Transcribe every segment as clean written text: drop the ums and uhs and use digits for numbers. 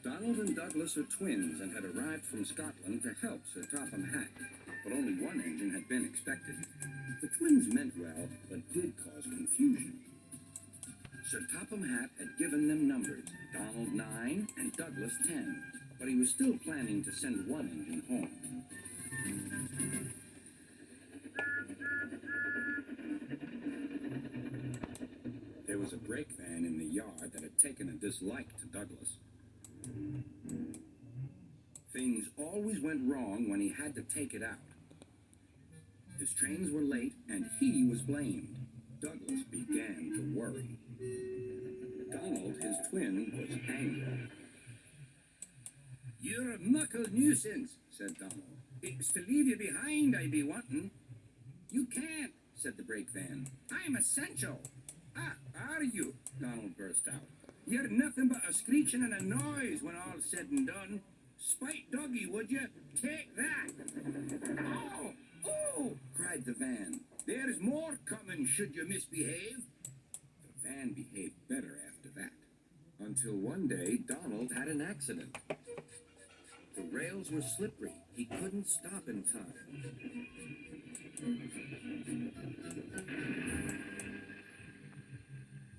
Donald and Douglas are twins and had arrived from Scotland to help Sir Topham Hatt, but only one engine had been expected. The twins meant well, but did cause confusion. Sir Topham Hatt had given them numbers, Donald 9 and Douglas 10, but he was still planning to send one engine home. There was a brake van in the yard that had taken a dislike to Douglas. Things always went wrong when he had to take it out. His trains were late, and he was blamed. Douglas began to worry. Donald, his twin, was angry. "You're a muckle nuisance," said Donald. "It's to leave you behind I be wanting." "You can't," said the brake van. "I'm essential." "Ah, are you?" Donald burst out. "You're nothing but a screeching and a noise when all's said and done. Spite doggy, would you? Take that!" "Oh! Oh!" cried the van. "There's more coming should you misbehave." The van behaved better after that. Until one day, Donald had an accident. The rails were slippery. He couldn't stop in time.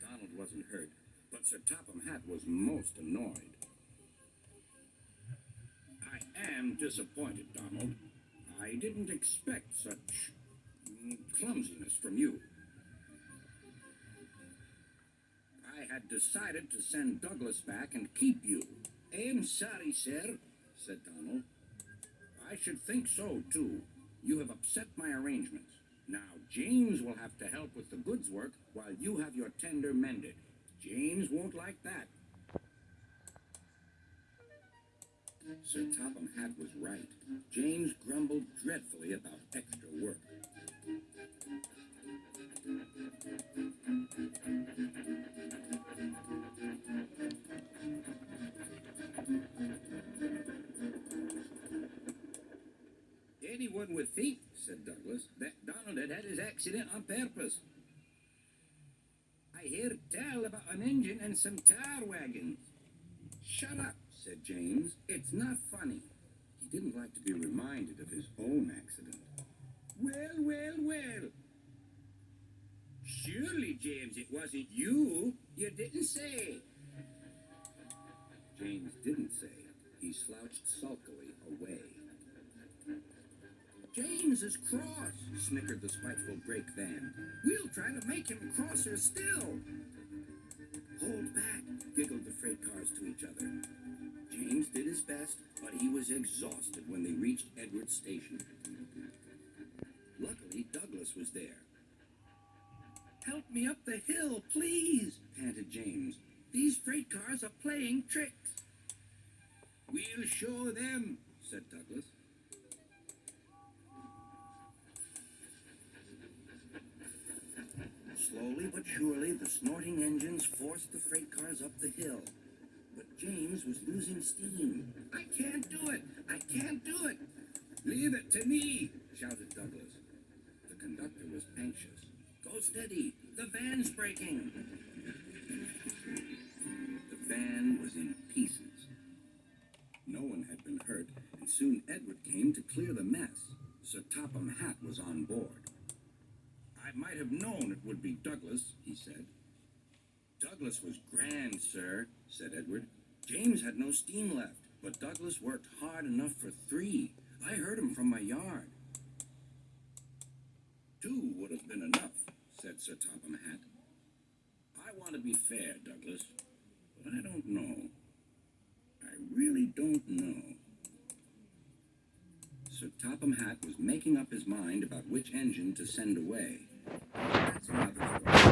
Donald wasn't hurt, but Sir Topham Hatt was most annoyed. "I am disappointed, Donald. I didn't expect such clumsiness from you. I had decided to send Douglas back and keep you." "I'm sorry, sir," said Donald. "I should think so, too. You have upset my arrangements. Now, James will have to help with the goods work while you have your tender mended. James won't like that." Sir Topham Hatt was right. James grumbled dreadfully about extra work. "Anyone would think," said Douglas, "that Donald had had his accident on purpose. I hear tell about an engine and some tar wagons." "Shut up," said James. "It's not funny." He didn't like to be reminded of his own accident. "Well, well, well. Surely, James, it wasn't you. You didn't say." James didn't say. He slouched sulkily away. "James is cross," snickered the spiteful brake van. "We'll try to make him crosser still." "Hold back," giggled the freight cars to each other. James did his best, but he was exhausted when they reached Edward's station. Luckily, Douglas was there. "Help me up the hill, please," panted James. "These freight cars are playing tricks." "We'll show them," said Douglas. Slowly but surely, the snorting engines forced the freight cars up the hill. But James was losing steam. "I can't do it! I can't do it!" "Leave it to me!" shouted Douglas. The conductor was anxious. "Go steady! The van's breaking!" The van was in pieces. No one had been hurt, and soon Edward came to clear the mess. Sir Topham Hatt was on board. "I might have known it would be Douglas," he said. "Douglas was grand, sir," said Edward. "James had no steam left, but Douglas worked hard enough for 3. I heard him from my yard." "2 would have been enough," said Sir Topham Hatt. "I want to be fair, Douglas, but I don't know. I really don't know." Sir Topham Hatt was making up his mind about which engine to send away. That's another story.